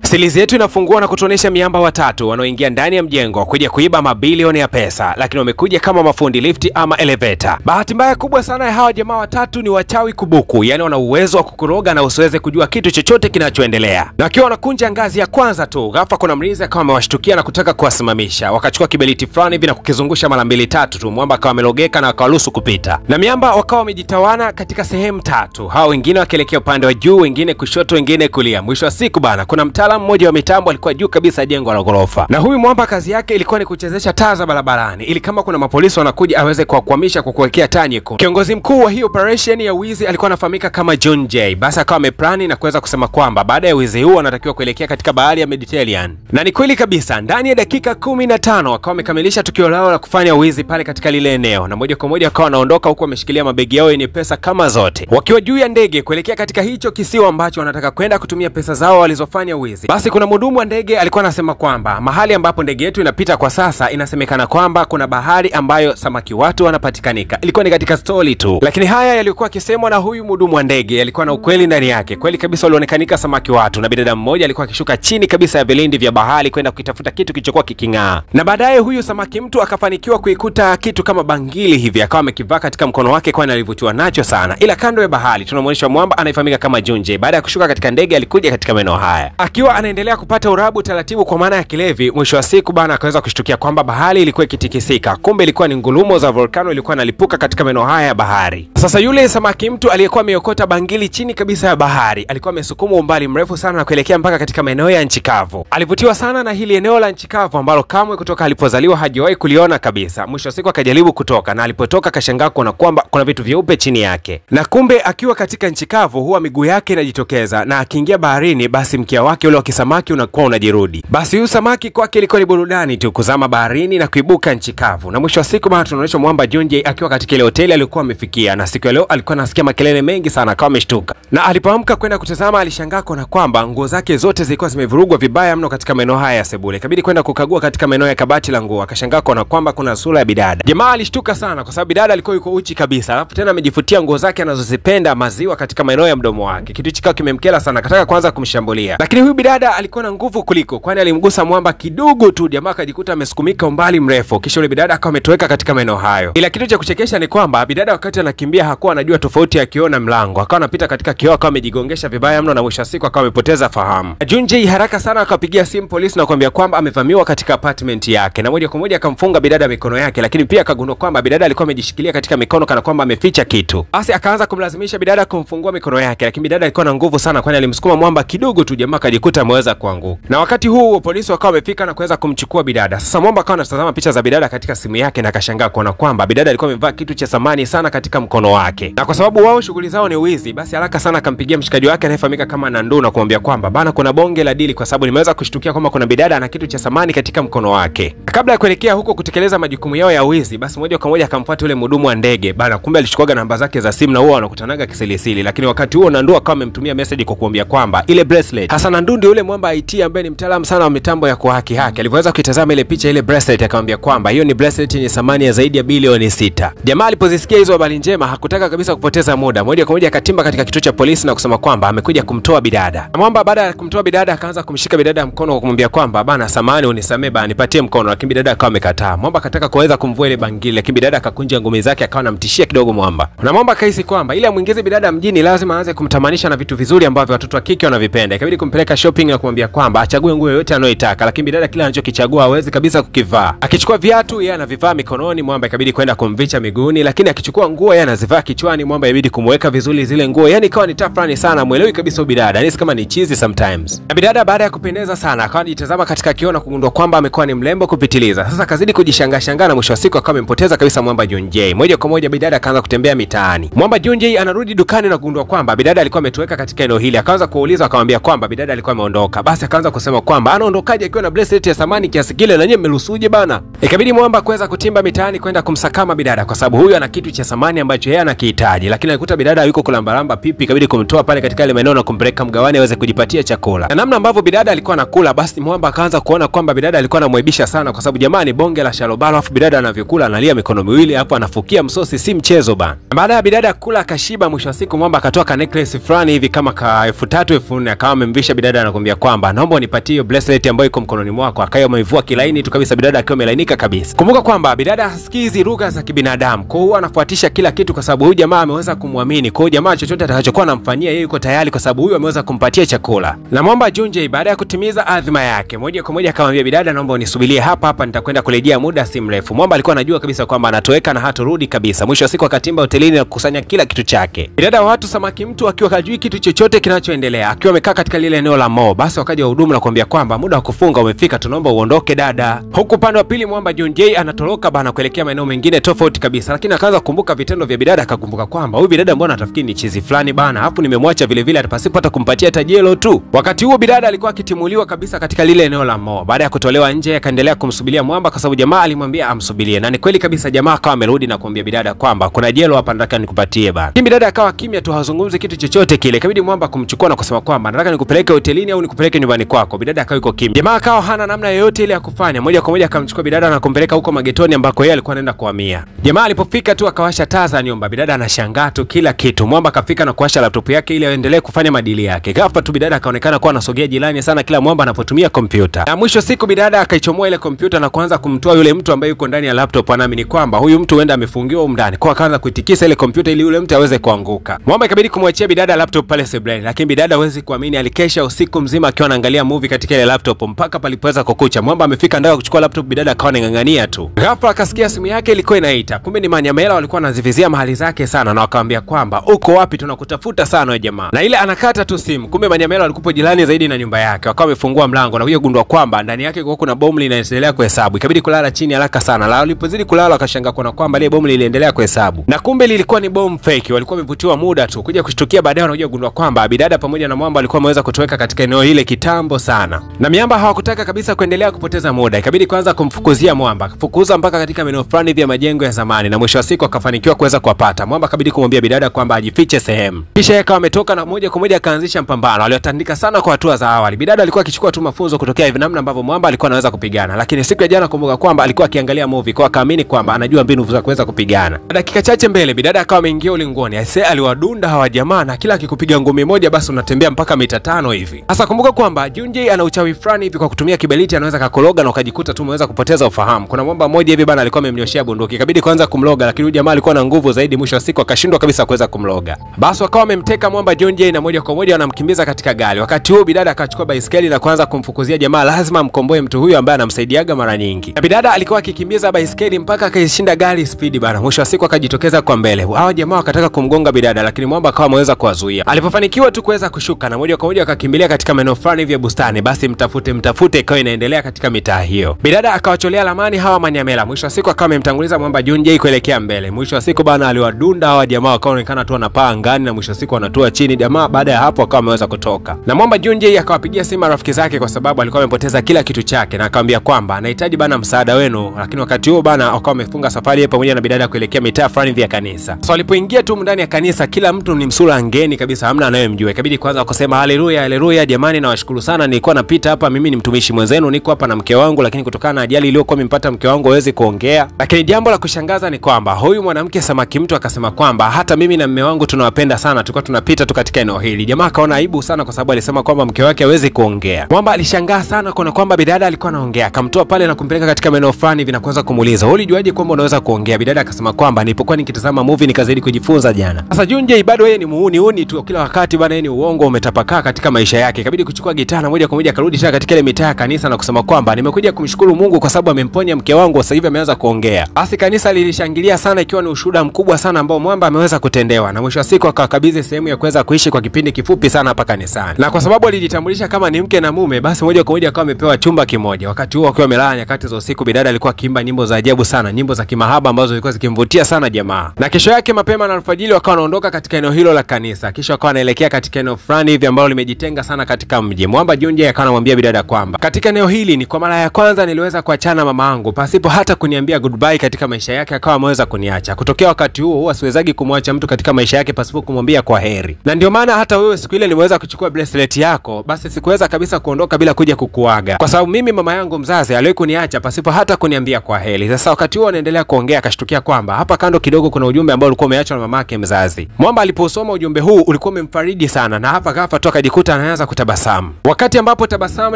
Silizi yetu inafungua na kutuonesha miamba watatu wanaoingia ndani ya mjengo kuja kuiba mabilioni ya pesa, lakini wamekuja kama mafundi lifti ama elevator. Bahati mbaya kubwa sana ya hawa jamaa watatu ni wachawi kubuku, yani wana uwezo wa kukuroga na usiweze kujua kitu chochote kinachoendelea. Na wakiwa wanakunja ngazi ya kwanza tu, ghafla kuna mlinzi akawa amewashtukia na kutaka kuwasimamisha. Wakachukua kibeliti fulani hivi na kukizungusha mara 2-3 tu, mwamba akawa amelogeka na akawaruhusu kupita. Na miamba wakawa wamejitawana katika sehemu tatu. Hao wengine wakielekea upande wa juu, wengine kushoto, wengine kulia. Mwisho wa siku bana, kuna mtaalamu mmoja wa mitambo alikuwa juu kabisa jengo la ghorofa. Na huyu mwamba kazi yake ilikuwa ni kuchezesha taa za barabarani ili kama kuna mapolisi wanakuja aweze kuwakwamisha kwa kuwekea taa nyekundu. Kiongozi mkuu wa hii operation ya wizi alikuwa anafahamika kama John J. Basi akawa ameplani na kuweza kusema kwamba baada ya wizi huu anatakiwa kuelekea katika bahari ya Mediterranean. Na ni kweli kabisa, ndani ya dakika 15 wakawa wamekamilisha tukio lao la kufanya wizi pale katika lile eneo, na moja kwa moja wakawa wanaondoka huku wameshikilia mabegi yao yenye pesa kama zote, wakiwa juu ya ndege kuelekea katika hicho kisiwa ambacho wanataka kwenda kutumia pesa zao walizofanya wizi. Basi kuna mhudumu wa ndege alikuwa anasema kwamba mahali ambapo ndege yetu inapita kwa sasa inasemekana kwamba kuna bahari ambayo samaki watu wanapatikanika. Ilikuwa ni katika story tu, lakini haya yalikuwa akisemwa na huyu mhudumu wa ndege yalikuwa na ukweli ndani yake. Kweli kabisa walionekanika samaki watu, na binadamu mmoja alikuwa akishuka chini kabisa ya vilindi vya bahari kwenda kutafuta kitu kilichokuwa kiking'aa. Na baadaye huyu samaki mtu akafanikiwa kuikuta kitu kama bangili hivi, akawa amekivaa katika mkono wake kwani alivutiwa nacho sana. Ila kando ya bahari tunamuonyesha mwamba anayefahamika kama John J. Baada ya kushuka katika ndege alikuja katika maeneo haya akiwa anaendelea kupata urabu taratibu kwa maana ya kilevi. Mwisho wa siku bana akaweza kushtukia kwamba bahari ilikuwa ikitikisika, kumbe ilikuwa ni ngulumo za volcano ilikuwa inalipuka katika maeneo haya ya bahari. Sasa yule samaki mtu aliyekuwa ameokota bangili chini kabisa ya bahari alikuwa amesukuma umbali mrefu sana na kuelekea mpaka katika maeneo ya nchi kavu. Alivutiwa sana na hili eneo la nchi kavu ambalo kamwe kutoka alipozaliwa hajawahi kuliona kabisa. Mwisho wa siku akajaribu kutoka, na alipotoka akashangaa kuona kwamba kuna vitu vyeupe chini yake, na kumbe akiwa katika nchi kavu huwa miguu yake inajitokeza, na akiingia baharini basi mkia wake ule wa kisamaki unakuwa unajirudi. Basi huyu samaki kwake ilikuwa ni burudani tu kuzama baharini na kuibuka nchi kavu. Na mwisho wa siku bana tunaonyesha mwamba John J akiwa katika ile hoteli aliyokuwa amefikia, na siku ya leo alikuwa anasikia makelele mengi sana, akawa ameshtuka. Na alipoamka kwenda kutazama alishangaa kuona kwamba nguo zake zote zilikuwa zimevurugwa vibaya mno katika maeneo haya ya sebule. Ikabidi kwenda kukagua katika maeneo ya kabati la nguo, akashangaa kuona kwamba kuna sura ya bidada. Jamaa alishtuka sana kwa sababu bidada alikuwa yuko uchi kabisa, alafu tena amejifutia nguo zake anazozipenda maziwa katika maeneo ya mdomo wake. Kitu chikao kimemkela sana, akataka kwanza kumshambulia, lakini huyu bidada alikuwa na nguvu kuliko, kwani alimgusa mwamba kidogo tu, jamaa akajikuta amesukumika umbali mrefu, kisha yule bidada akawa ametoweka katika maeneo hayo. Ila kitu cha kuchekesha ni kwamba bidada wakati anakimbia hakuwa anajua tofauti ya kioo na mlango, akawa anapita katika kioo akawa amejigongesha vibaya mno, na mwisho wa siku akawa amepoteza fahamu. John J haraka sana akapigia simu polisi na kuambia kwamba amevamiwa katika apartment yake, na moja kwa moja akamfunga bidada mikono yake, lakini pia akagundua kwamba bidada alikuwa amejishikilia katika mikono kana kwamba ameficha kitu. Basi akaanza kumlazimisha bidada kumfungua mikono yake, lakini bidada alikuwa na nguvu sana kwani alimsukuma mwamba kidogo tu, jamaa akajikuta ameweza kuanguka. Na wakati huu polisi wakawa wamefika na kuweza kumchukua bidada. Sasa mwamba akawa anatazama picha za bidada katika simu yake na akashangaa kuona kwamba bidada alikuwa amevaa kitu cha thamani sana katika mkono wake. Na kwa sababu wao shughuli zao ni wizi, basi haraka sana akampigia mshikaji wake anayefahamika kama Nandu na kumwambia kwamba bana kuna bonge la dili kwa sababu nimeweza kushtukia kwamba kuna bidada na kitu cha thamani katika mkono wake. Kabla ya kuelekea huko kutekeleza majukumu yao ya wizi, basi moja kwa moja akamfuata yule mhudumu wa ndege bana, kumbe alichukua namba zake za simu na huwa wanakutanaga kisilisili. Lakini wakati huo Nandu akawa amemtumia message kwa kuambia kwamba ile bracelet hasa Nandu ndio yule mwamba IT ambaye ni mtaalamu sana wa mitambo ya kuhaki. Alivyoweza kuitazama ile picha ile bracelet akamwambia kwamba hiyo ni bracelet yenye thamani ya zaidi ya bilioni 6. Jamaa alipozisikia hizo habari njema hakutaka kabisa kupoteza muda, moja kwa moja akatimba katika kituo cha polisi na kusema kwamba amekuja kumtoa bidada. Mwamba baada ya kumtoa bidada akaanza kumshika bidada mkono kwa kumwambia kwamba bana samahani unisamee bana nipatie mkono, lakini bidada akawa amekataa. Mwamba akataka kuweza kumvua ile bangili, lakini bidada akakunja ngumi zake akawa anamtishia kidogo mwamba. Na mwamba akahisi kwamba ili amuingize bidada mjini lazima aanze kumtamanisha na vitu vizuri ambavyo watoto wa kike wanavipenda. Ikabidi kumpeleka shopping na kumwambia kwamba achague nguo yoyote anayoitaka, lakini bidada kila anachokichagua hawezi kabisa kukivaa. Akichukua viatu yeye anavivaa mikononi, mwamba ikabidi kwenda kumvicha miguuni, lakini akichukua nguo yeye anazivaa kichwani, mwamba ibidi kumweka vizuri zile nguo. Yani ikawa ni tafrani sana, muelewi kabisa bidada. Yani kama ni cheesy sometimes. Na bidada baada ya kupendeza sana akawa anajitazama katika kioo na kugundua kwamba amekuwa ni mlembo kupitiliza. Sasa akazidi kujishangaa na mwisho wa siku akawa amempoteza kabisa mwamba John J. Moja kwa moja bidada akaanza kutembea mitaani. Mwamba John J anarudi dukani na kugundua kwamba bidada alikuwa ametoweka katika eneo hili. Akaanza kuuliza akamwambia kwamba bidada alikuwa ameondoka. Basi akaanza kusema kwamba anaondokaje akiwa na bracelet ya thamani kiasi kile, na nyinyi mmeruhusuje bana? Ikabidi Mwamba kuweza kutimba mitaani kwenda kumsakama bidada kwa sababu huyu ana kitu cha samani ambacho yeye anakihitaji, lakini alikuta bidada yuko kulambalamba pipi. Ikabidi kumtoa pale katika ile maeneo na kumpeleka mgawani aweze kujipatia chakula. Na namna ambavyo bidada alikuwa anakula, basi Mwamba akaanza kuona kwamba bidada alikuwa anamwaibisha sana, kwa sababu jamaa ni bonge la shalobalo, afu bidada anavyokula analia mikono miwili hapo anafukia msosi, si mchezo bana. Baada ya bidada kula akashiba, mwisho wa siku Mwamba akatoa ka necklace fulani hivi kama ka 3000 4,000 akawa amemvisha bidada, anakuambia kwamba naomba unipatie hiyo bracelet ambayo iko mkononi mwako. Akayo amevua kilaini tu kabisa, bidada akiwa amelainika kabisa. Kumbuka kwamba bidada hasikizi lugha za kibinadamu, kwa hiyo anafuatisha kila kitu kwa sababu huyu jamaa ameweza kumwamini. Kwa hiyo jamaa chochote atakachokuwa anamfanyia yeye yuko tayari, kwa sababu huyu ameweza kumpatia chakula. Na Mwamba Junjay baada ya kutimiza adhima yake, moja kwa moja akamwambia bidada, naomba unisubirie hapa nitakwenda kurejea muda si mrefu. Mwamba alikuwa anajua kabisa kwamba anatoweka na hatorudi kabisa. Mwisho wa siku akatimba hotelini na kukusanya kila kitu chake. Bidada wa watu samaki mtu akiwa hajui kitu chochote kinachoendelea, akiwa amekaa katika lile eneo la mall. Basi wakaja wahudumu na kumwambia kwamba muda wa kufunga umefika, tunaomba uondoke dada. Huku upande wa pili Mwamba Junjay anatoroka bana kuelekea maeneo mengine tofauti kabisa, lakini akaanza kukumbuka vitendo vya bidada. Akakumbuka kwamba huyu bidada mbona atafikiri ni chizi fulani bana, hapo nimemwacha vile vile atapasipo hata kumpatia tajelo tu. Wakati huo bidada alikuwa akitimuliwa kabisa katika lile eneo la mall. Baada ya kutolewa nje akaendelea kumsubiria Mwamba kwa sababu jamaa alimwambia amsubirie, na ni kweli kabisa jamaa akawa amerudi na kumwambia bidada kwamba kuna jelo hapa nataka nikupatie bana. Lakini bidada akawa kimya tu, hazungumzi kitu chochote kile. Ikabidi Mwamba kumchukua na kusema kwamba nataka nikupeleke hotelini au nikupeleke nyumbani kwako. Bidada akawa yuko kimya. Jamaa akawa hana namna yoyote ile ya kufanya, moja kwa moja akamchukua bidada na kumpeleka huko magetoni ambako yeye alikuwa anaenda kuhamia. Jamaa alipofika tu akawasha taa za nyumba, bidada anashangaa tu kila kitu. Mwamba akafika na kuwasha laptop yake ili aendelee kufanya madili yake. Ghafla tu bidada akaonekana kuwa anasogea jirani sana kila Mwamba anapotumia kompyuta. Na mwisho siku bidada akaichomoa ile kompyuta na kuanza kumtoa yule mtu ambaye yuko ndani ya laptop. Anaamini kwamba huyu mtu huenda amefungiwa huko ndani. Kwa akaanza kuitikisa ile kompyuta ili yule mtu aweze kuanguka. Mwamba ikabidi kumwachia bidada laptop pale sebuleni, lakini bidada hawezi kuamini, alikesha usiku mzima akiwa anaangalia movie katika ile laptop mpaka palipoweza kukucha. Mwamba amefika ndani kuchukua laptop, bidada akawa anang'ang'ania tu. Ghafla akasikia simu yake ilikuwa inaita. Kumbe ni Manyamela walikuwa wanazivizia mahali zake sana, na wakamwambia kwamba uko wapi, tunakutafuta sana wewe jamaa. Na ile anakata tu simu. Kumbe Manyamela walikuwa jirani zaidi na nyumba yake. Wakawa wamefungua mlango na kuja kugundua kwamba ndani yake kuna bomu linaendelea kuhesabu. Ikabidi kulala chini haraka sana. La walipozidi kulala wakashangaa kuna kwamba ile bomu liliendelea kuhesabu. Na kumbe lilikuwa ni bomu fake. Walikuwa wamevutiwa muda tu. Kuja kushtukia baadaye wanakuja kugundua kwamba bidada pamoja na Mwamba walikuwa wameweza kutoweka katika eneo hile kitambo sana. Na miamba hawakutaka kabisa kuendelea kupoteza muda. Ikabidi kwanza kumfukuzia Mwamba. Kufukuza mpaka katika maeneo fulani vya majengo ya zamani, na mwisho wa siku akafanikiwa kuweza kuwapata. Mwamba kabidi kumwambia bidada kwamba ajifiche sehemu. Kisha yeye akawa ametoka na moja kwa moja akaanzisha mpambano. Aliotandika sana kwa hatua za awali. Bidada alikuwa akichukua tu mafunzo kutokea hivi namna ambavyo Mwamba alikuwa anaweza kupigana. Lakini siku ya jana kumbuka kwamba alikuwa akiangalia movie kwa akaamini kwamba anajua mbinu za kuweza kupigana. Dakika chache mbele bidada akawa ameingia ulingoni. Aisee aliwadunda hawa jamaa, na kila akikupiga ngumi moja basi unatembea mpaka mita 5 hivi. Sasa kumbuka kwamba Junjay ana uchawi fulani hivi, kwa kutumia kibeliti anaweza kakologa na ukajikuta tu umeweza kupoteza ufahamu. Kuna Mwamba mmoja hivi bana alikuwa amemnyoshia bunduki. Ikabidi kwanza kumloga, lakini huyu jamaa alikuwa na nguvu zaidi, mwisho wa siku akashindwa kabisa kuweza kumloga. Basi wakawa wamemteka Mwamba Junjay na moja kwa moja wanamkimbiza katika gari. Wakati huo bidada akachukua baiskeli na kuanza kumfukuzia jamaa, lazima amkomboe mtu huyu ambaye anamsaidiaga mara nyingi. Na bidada alikuwa akikimbiza baiskeli mpaka akaishinda gari speed bana. Mwisho wa siku akajitokeza kwa mbele. Hao jamaa wakataka kumgonga bidada, lakini Mwamba akawa ameweza kuwazuia. Alipofanikiwa tu kuweza kushuka na moja kwa moja akakimbilia katika maeneo fulani vya bustani. Basi mtafute ikawa inaendelea katika mitaa hiyo. Bidada akawacholea lamani hawa Manyamela. Mwisho wa siku akawa amemtanguliza Mwamba Junjay kuelekea mbele. Mwisho wa siku bana aliwadunda hawa jamaa, wakaonekana tu wanapaa angani na mwisho wa siku wanatua chini jamaa. Baada ya hapo akawa ameweza kutoka. Na Mwamba Junjay akawapigia simu rafiki zake kwa sababu alikuwa amepoteza kila kitu chake, na akamwambia kwamba anahitaji bana msaada wenu. Lakini wakati huo bana wakawa wamefunga safari pamoja na bidada kuelekea mitaa fulani vya kanisa. So walipoingia tu ndani ya kanisa kila mtu ni msura ngeni kabisa, hamna anayemjua. Ikabidi kwanza kusema haleluya haleluya, jamani nawashukuru sana, nilikuwa napita hapa, mimi ni mtumishi mwenzenu, niko hapa na mke wangu, lakini kutokana na ajali iliyokuwa imempata mke wangu hawezi kuongea. Lakini jambo la kushangaza ni kwamba huyu mwanamke samaki mtu akasema kwamba hata mimi na mume wangu tunawapenda sana, tulikuwa tunapita tu katika eneo hili. Jamaa akaona aibu sana kwa sababu alisema kwamba mke wake hawezi kuongea. Mwamba alishangaa sana kuona kwamba bidada alikuwa anaongea. Akamtoa pale na kumpeleka katika maeneo fulani hivi na kuanza kumuuliza, "Wewe ulijuaje kwamba unaweza kuongea?" Bidada akasema kwamba nilipokuwa nikitazama movie nikazidi kujifunza jana. Sasa Junjay bado yeye ni muuni tu kila wakati bana, yeye ni uongo umetapakaa katika maisha yake. Ikabidi kuchukua gitaa na moja kwa moja akarudi tena katika ile mitaa ya kanisa na kusema kwamba nimekuja kumshukuru Mungu kwa sababu amemponya mke wangu, sasa hivi ameanza kuongea. Basi kanisa lilishangilia sana, ikiwa ni ushuhuda mkubwa sana ambao Mwamba ameweza kutendewa, na mwisho wa siku akawakabidhi sehemu ya kuweza kuishi kwa kipindi kifupi sana hapa kanisani. Na kwa sababu alijitambulisha kama ni mke na mume, basi moja kwa moja akawa amepewa chumba kimoja. Wakati huo akiwa amelala nyakati za usiku, bidada alikuwa akiimba nyimbo za ajabu sana, nyimbo za kimahaba ambazo zilikuwa zikimvutia sana jamaa. Na kesho yake mapema na alfajiri wakawa wanaondoka katika eneo hilo la kanisa, kisha wakawa wanaelekea katika eneo fulani hivi ambalo limejitenga sana katika mji. Mwamba Junjay akawa anamwambia bidada kwamba katika eneo hili ni kwa mara ya kwanza niliweza kuachana mamangu pasipo hata kuniambia goodbye katika maisha yake, akawa ameweza kuniacha. Kutokea wakati huo siwezagi kumwacha mtu katika maisha yake pasipo kumwambia kwa heri. Na ndio maana hata wewe siku ile nimeweza kuchukua bracelet yako, basi sikuweza kabisa kuondoka bila kuja kukuaga, kwa sababu mimi mama yangu mzazi aliwahi kuniacha pasipo hata kuniambia kwa heri. Sasa wakati huo anaendelea kuongea, akashtukia kwamba hapa kando kidogo kuna ujumbe ambao ulikuwa umeachwa na mamake mzazi. Mwamba aliposoma ujumbe huu ulikuwa umemfariji sana, na hapa ghafla tu akajikuta anaanza kutabasamu. Wakati ambapo tabasamu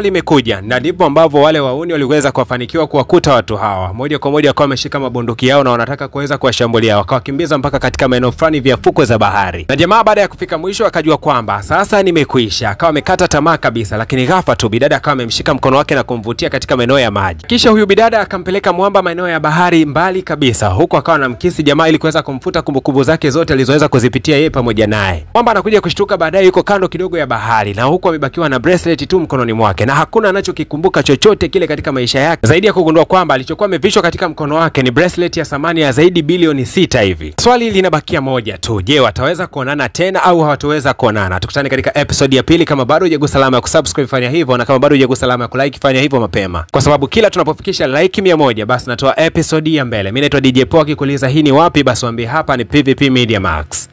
limekuja, na ndipo ambapo wale wauni waliweza kufanikiwa kuwakuta watu hawa. Moja kwa moja akawa ameshika mabunduki yao na wanataka kuweza kuwashambulia, wakawakimbiza mpaka katika maeneo fulani vya fukwe za bahari. Na jamaa baada ya kufika mwisho akajua kwamba sasa nimekwisha, akawa amekata tamaa kabisa. Lakini ghafla tu bidada akawa amemshika mkono wake na kumvutia katika maeneo ya maji. Kisha huyu bidada akampeleka Mwamba maeneo ya bahari mbali kabisa, huko akawa anamkisi jamaa ili kuweza kumfuta kumbukumbu zake zote alizoweza kuzipitia yeye pamoja naye. Mwamba anakuja kushtuka baadaye yuko kando kidogo ya bahari, na huko amebakiwa na bracelet tu mkononi mwake, na hakuna anachokikumbuka chochote kile katika maisha yake zaidi ya kugundua kwamba alichokuwa amevishwa katika mkono wake ni bracelet ya thamani ya zaidi bilioni 6 hivi. Swali linabakia moja tu, je, wataweza kuonana tena au hawataweza kuonana? Tukutane katika episode ya pili. Kama bado hujagusa alama ya kusubscribe fanya hivyo, na kama bado hujagusa alama ya kulike fanya hivyo mapema, kwa sababu kila tunapofikisha like 100 basi natoa episode ya mbele. Mimi naitwa DJ Poa, akikuuliza hii ni wapi, basi waambie hapa ni PVP Media Max.